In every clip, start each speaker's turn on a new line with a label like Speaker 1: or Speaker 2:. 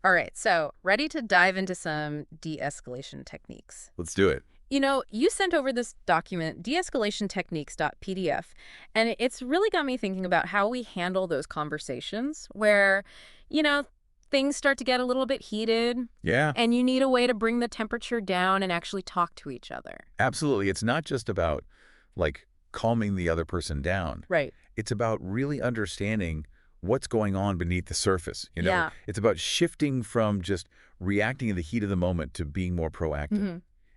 Speaker 1: All right, so ready to dive into some de-escalation techniques.
Speaker 2: Let's do it.
Speaker 1: You sent over this document, de-escalation techniques.pdf, and it's really got me thinking about how we handle those conversations where, you know, things start to get a little bit heated
Speaker 2: Yeah,
Speaker 1: and you need a way to bring the temperature down and actually talk to each other.
Speaker 2: absolutely. It's not just about, like, calming the other person down.
Speaker 1: Right.
Speaker 2: It's about really understanding what's going on beneath the surface.
Speaker 1: Yeah.
Speaker 2: It's about shifting from just reacting in the heat of the moment to being more proactive
Speaker 1: hmm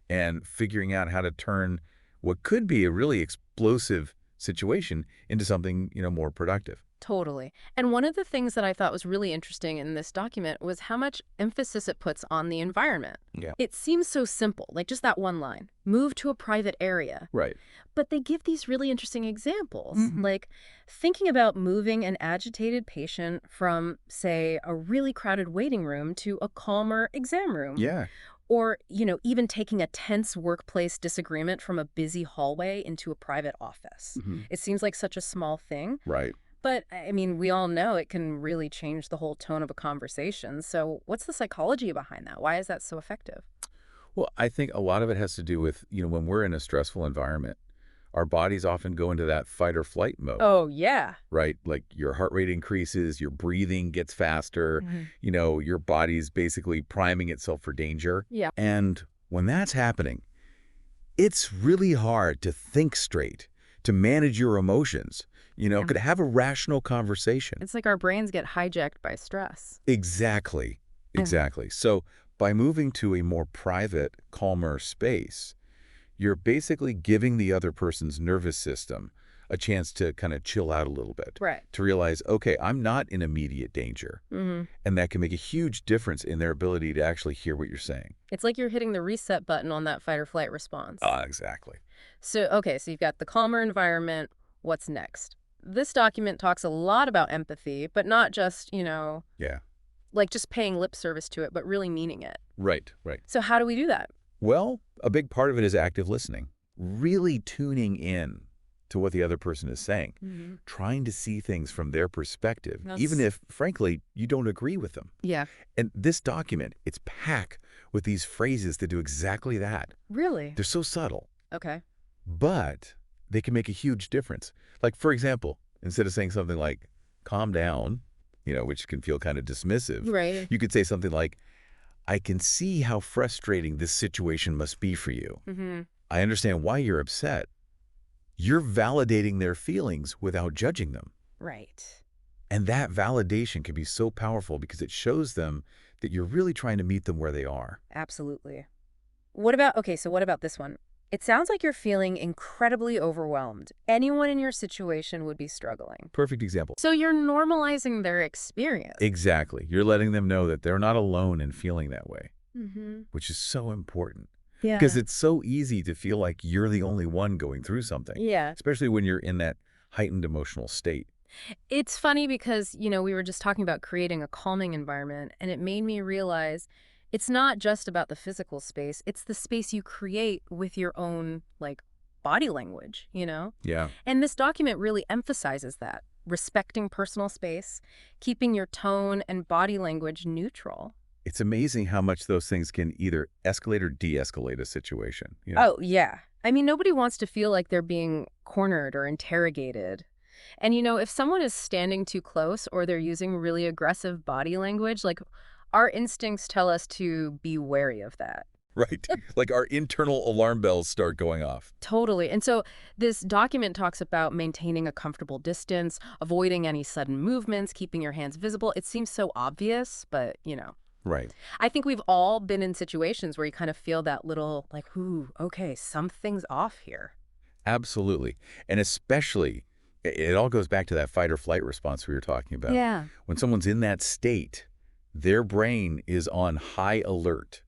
Speaker 2: and figuring out how to turn what could be a really explosive situation into something more productive.
Speaker 1: Totally. And one of the things that I thought was really interesting in this document was how much emphasis it puts on the environment.
Speaker 2: Yeah.
Speaker 1: It seems so simple, like just that one line, move to a private area.
Speaker 2: Right.
Speaker 1: But they give these really interesting examples,
Speaker 2: Mhm.
Speaker 1: like thinking about moving an agitated patient from, say, a really crowded waiting room to a calmer exam room.
Speaker 2: Yeah.
Speaker 1: Or, even taking a tense workplace disagreement from a busy hallway into a private office.
Speaker 2: Mhm.
Speaker 1: It seems like such a small thing,
Speaker 2: Right.
Speaker 1: but, I mean, we all know it can really change the whole tone of a conversation. So what's the psychology behind that? Why is that so effective?
Speaker 2: Well, I think a lot of it has to do with when we're in a stressful environment, our bodies often go into that fight or flight mode,
Speaker 1: Oh, yeah.
Speaker 2: right? Like your heart rate increases, your breathing gets faster,
Speaker 1: Mhm.
Speaker 2: your body's basically priming itself for danger.
Speaker 1: Yeah.
Speaker 2: And when that's happening, it's really hard to think straight, to manage your emotions,
Speaker 1: Yeah.
Speaker 2: could have a rational conversation.
Speaker 1: It's like our brains get hijacked by stress.
Speaker 2: Exactly.
Speaker 1: Mhm.
Speaker 2: Exactly. So by moving to a more private, calmer space, you're basically giving the other person's nervous system a chance to kind of chill out a little bit,
Speaker 1: Right.
Speaker 2: to realize, okay, I'm not in immediate danger.
Speaker 1: hmm
Speaker 2: And that can make a huge difference in their ability to actually hear what you're saying.
Speaker 1: It's like you're hitting the reset button on that fight or flight response.
Speaker 2: Exactly.
Speaker 1: So you've got the calmer environment. What's next? This document talks a lot about empathy, but not just,
Speaker 2: Yeah.
Speaker 1: like just paying lip service to it, but really meaning it.
Speaker 2: Right, right.
Speaker 1: So how do we do that?
Speaker 2: Well, a big part of it is active listening, really tuning in to what the other person is saying,
Speaker 1: hmm
Speaker 2: trying to see things from their perspective, even
Speaker 1: That's
Speaker 2: if, frankly, you don't agree with them.
Speaker 1: Yeah.
Speaker 2: And this document, it's packed with these phrases that do exactly that.
Speaker 1: Really?
Speaker 2: They're so subtle,
Speaker 1: Okay.
Speaker 2: but they can make a huge difference. Like, for example, instead of saying something like, calm down, which can feel kind of dismissive,
Speaker 1: Right.
Speaker 2: you could say something like, I can see how frustrating this situation must be for you.
Speaker 1: hmm
Speaker 2: I understand why you're upset. You're validating their feelings without judging them.
Speaker 1: Right.
Speaker 2: And that validation can be so powerful because it shows them that you're really trying to meet them where they are.
Speaker 1: Absolutely. So what about this one? It sounds like you're feeling incredibly overwhelmed. Anyone in your situation would be struggling.
Speaker 2: Perfect example.
Speaker 1: So you're normalizing their experience.
Speaker 2: Exactly. You're letting them know that they're not alone in feeling that way,
Speaker 1: Mm-hmm.
Speaker 2: which is so important.
Speaker 1: Yeah.
Speaker 2: Because it's so easy to feel like you're the only one going through something,
Speaker 1: Yeah.
Speaker 2: especially when you're in that heightened emotional state.
Speaker 1: It's funny because, we were just talking about creating a calming environment, and it made me realize it's not just about the physical space. It's the space you create with your own, like, body language.
Speaker 2: Yeah.
Speaker 1: And this document really emphasizes that, respecting personal space, keeping your tone and body language neutral.
Speaker 2: It's amazing how much those things can either escalate or de-escalate a situation.
Speaker 1: Oh, yeah. I mean, nobody wants to feel like they're being cornered or interrogated. And, if someone is standing too close or they're using really aggressive body language, like our instincts tell us to be wary of that.
Speaker 2: Right. Like our internal alarm bells start going off.
Speaker 1: Totally. And so this document talks about maintaining a comfortable distance, avoiding any sudden movements, keeping your hands visible. It seems so obvious, but.
Speaker 2: Right.
Speaker 1: I think we've all been in situations where you kind of feel that little, like, ooh, okay, something's off here.
Speaker 2: Absolutely. And especially, it all goes back to that fight or flight response we were talking about.
Speaker 1: Yeah.
Speaker 2: When someone's in that state, their brain is on high alert.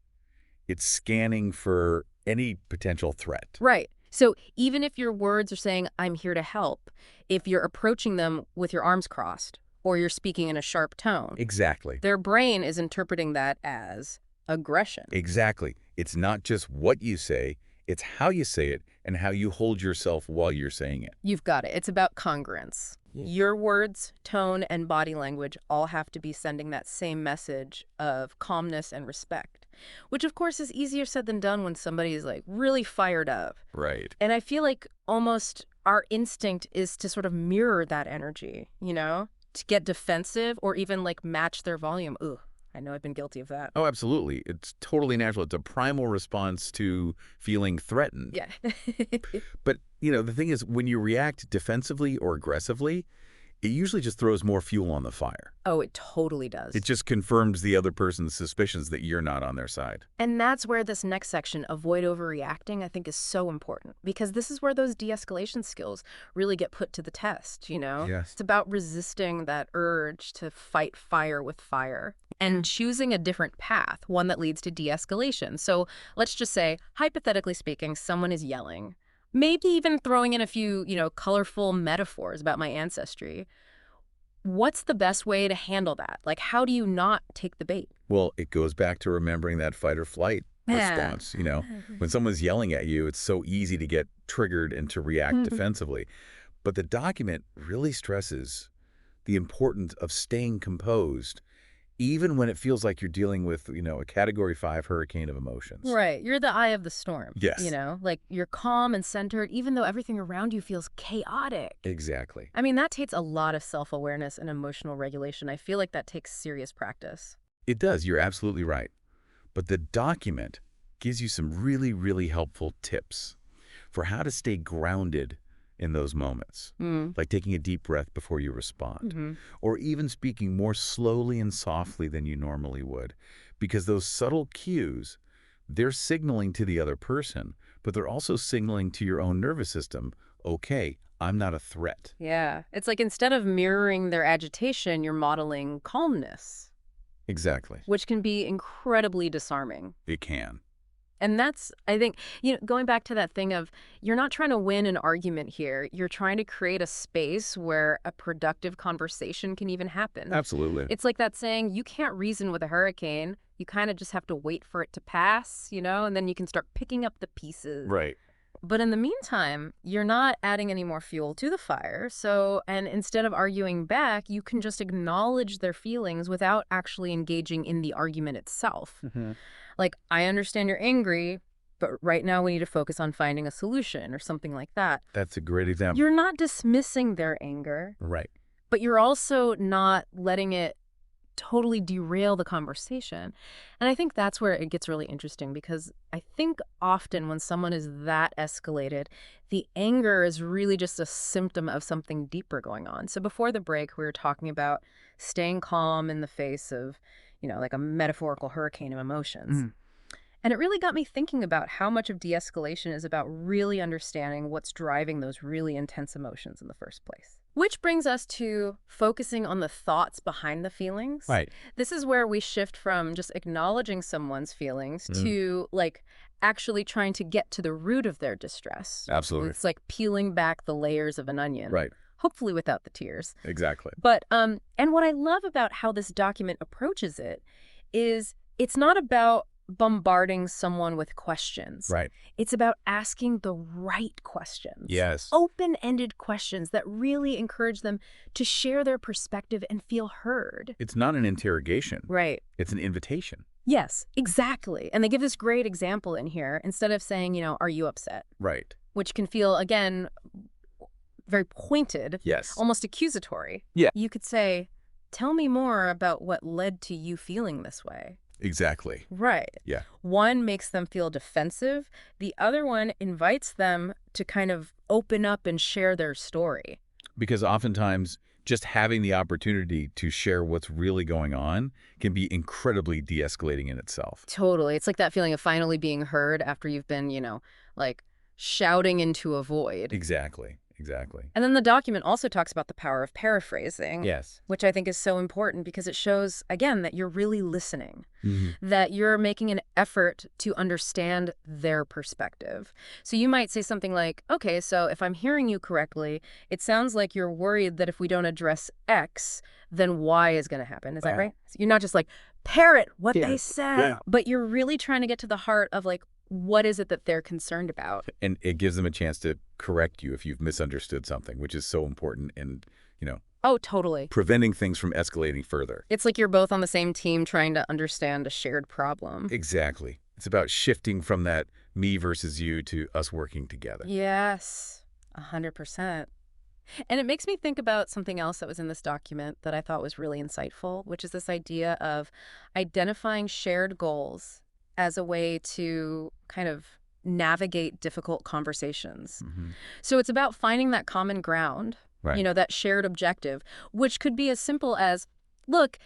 Speaker 2: It's scanning for any potential threat.
Speaker 1: Right. So even if your words are saying, I'm here to help, if you're approaching them with your arms crossed or you're speaking in a sharp tone,
Speaker 2: Exactly.
Speaker 1: their brain is interpreting that as aggression.
Speaker 2: Exactly. It's not just what you say, It's how you say it and how you hold yourself while you're saying it.
Speaker 1: You've got it. It's about congruence.
Speaker 2: Yeah.
Speaker 1: Your words, tone, and body language all have to be sending that same message of calmness and respect, which of course is easier said than done when somebody is like really fired up.
Speaker 2: Right.
Speaker 1: And I feel like almost our instinct is to sort of mirror that energy, to get defensive or even like match their volume. Ugh, I know I've been guilty of that.
Speaker 2: Oh, absolutely. It's totally natural. It's a primal response to feeling threatened.
Speaker 1: Yeah.
Speaker 2: But, the thing is, when you react defensively or aggressively, it usually just throws more fuel on the fire.
Speaker 1: Oh, it totally does.
Speaker 2: It just confirms the other person's suspicions that you're not on their side.
Speaker 1: And that's where this next section, avoid overreacting, I think is so important, because this is where those de-escalation skills really get put to the test,
Speaker 2: Yes.
Speaker 1: It's about resisting that urge to fight fire with fire and choosing a different path, one that leads to de-escalation. So let's just say, hypothetically speaking, someone is yelling, maybe even throwing in a few, colorful metaphors about my ancestry. What's the best way to handle that? Like, how do you not take the bait?
Speaker 2: Well, it goes back to remembering that fight or flight
Speaker 1: Yeah.
Speaker 2: response. When someone's yelling at you, it's so easy to get triggered and to react defensively. But the document really stresses the importance of staying composed, even when it feels like you're dealing with, a Category 5 hurricane of emotions.
Speaker 1: Right. You're the eye of the storm.
Speaker 2: Yes.
Speaker 1: Like you're calm and centered, even though everything around you feels chaotic.
Speaker 2: Exactly.
Speaker 1: I mean, that takes a lot of self-awareness and emotional regulation. I feel like that takes serious practice.
Speaker 2: It does. You're absolutely right. But the document gives you some really, really helpful tips for how to stay grounded in those moments, like taking a deep breath before you respond, or even speaking more slowly and softly than you normally would, because those subtle cues, they're signaling to the other person, but they're also signaling to your own nervous system, okay, I'm not a threat.
Speaker 1: Yeah. It's like instead of mirroring their agitation, you're modeling calmness,
Speaker 2: Exactly.
Speaker 1: which can be incredibly disarming.
Speaker 2: It can.
Speaker 1: And that's, I think, going back to that thing of you're not trying to win an argument here. You're trying to create a space where a productive conversation can even happen.
Speaker 2: Absolutely.
Speaker 1: It's like that saying, you can't reason with a hurricane. You kind of just have to wait for it to pass, and then you can start picking up the pieces.
Speaker 2: Right.
Speaker 1: But in the meantime, you're not adding any more fuel to the fire. And instead of arguing back, you can just acknowledge their feelings without actually engaging in the argument itself. Like, I understand you're angry, but right now we need to focus on finding a solution or something like that.
Speaker 2: That's a great example.
Speaker 1: You're not dismissing their anger,
Speaker 2: Right.
Speaker 1: but you're also not letting it totally derail the conversation. And I think that's where it gets really interesting, because I think often when someone is that escalated, the anger is really just a symptom of something deeper going on. So before the break, we were talking about staying calm in the face of, like a metaphorical hurricane of emotions. And it really got me thinking about how much of de-escalation is about really understanding what's driving those really intense emotions in the first place. Which brings us to focusing on the thoughts behind the feelings.
Speaker 2: Right.
Speaker 1: This is where we shift from just acknowledging someone's feelings to like actually trying to get to the root of their distress.
Speaker 2: Absolutely.
Speaker 1: It's like peeling back the layers of an onion.
Speaker 2: Right.
Speaker 1: Hopefully without the tears.
Speaker 2: Exactly.
Speaker 1: But, and what I love about how this document approaches it is it's not about bombarding someone with questions.
Speaker 2: Right.
Speaker 1: It's about asking the right questions.
Speaker 2: Yes.
Speaker 1: Open-ended questions that really encourage them to share their perspective and feel heard.
Speaker 2: It's not an interrogation.
Speaker 1: Right.
Speaker 2: It's an invitation.
Speaker 1: Yes, exactly. And they give this great example in here. Instead of saying, are you upset?
Speaker 2: Right.
Speaker 1: Which can feel, again, very pointed.
Speaker 2: Yes.
Speaker 1: Almost accusatory.
Speaker 2: Yeah.
Speaker 1: You could say, tell me more about what led to you feeling this way.
Speaker 2: Exactly.
Speaker 1: Right.
Speaker 2: Yeah.
Speaker 1: One makes them feel defensive. The other one invites them to kind of open up and share their story.
Speaker 2: Because oftentimes just having the opportunity to share what's really going on can be incredibly de-escalating in itself.
Speaker 1: Totally. It's like that feeling of finally being heard after you've been, like shouting into a void.
Speaker 2: Exactly. Exactly.
Speaker 1: And then the document also talks about the power of paraphrasing.
Speaker 2: Yes.
Speaker 1: Which I think is so important because it shows, again, that you're really listening, that you're making an effort to understand their perspective. So you might say something like, okay, so if I'm hearing you correctly, it sounds like you're worried that if we don't address X, then Y is going to happen. Is that right? So you're not just like, parrot what they said, but you're really trying to get to the heart of like, what is it that they're concerned about.
Speaker 2: And it gives them a chance to correct you if you've misunderstood something, which is so important in, you know,
Speaker 1: Oh, totally.
Speaker 2: preventing things from escalating further.
Speaker 1: It's like you're both on the same team trying to understand a shared problem.
Speaker 2: Exactly. It's about shifting from that me versus you to us working together.
Speaker 1: Yes, 100%. And it makes me think about something else that was in this document that I thought was really insightful, which is this idea of identifying shared goals as a way to kind of navigate difficult conversations.
Speaker 2: Hmm.
Speaker 1: So it's about finding that common ground,
Speaker 2: Right.
Speaker 1: that shared objective, which could be as simple as, look,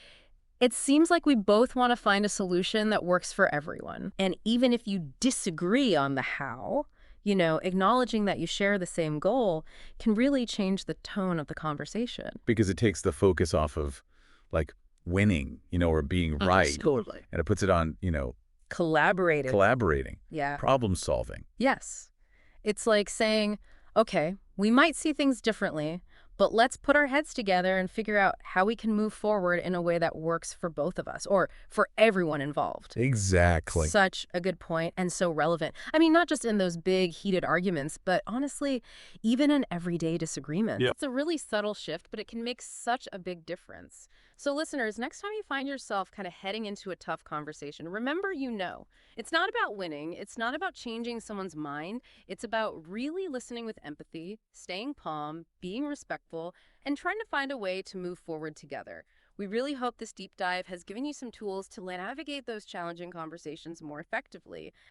Speaker 1: it seems like we both want to find a solution that works for everyone. And even if you disagree on the how, acknowledging that you share the same goal can really change the tone of the conversation.
Speaker 2: Because it takes the focus off of, like, winning, or being right.
Speaker 1: Totally.
Speaker 2: And it puts it on,
Speaker 1: Collaborative.
Speaker 2: collaborating,
Speaker 1: Yeah.
Speaker 2: problem solving.
Speaker 1: Yes. It's like saying, okay, we might see things differently, but let's put our heads together and figure out how we can move forward in a way that works for both of us or for everyone involved.
Speaker 2: Exactly.
Speaker 1: Such a good point and so relevant. I mean, not just in those big heated arguments, but honestly, even in everyday disagreements.
Speaker 2: Yep.
Speaker 1: It's a really subtle shift, but it can make such a big difference. So listeners, next time you find yourself kind of heading into a tough conversation, remember, it's not about winning. It's not about changing someone's mind. It's about really listening with empathy, staying calm, being respectful, and trying to find a way to move forward together. We really hope this deep dive has given you some tools to navigate those challenging conversations more effectively.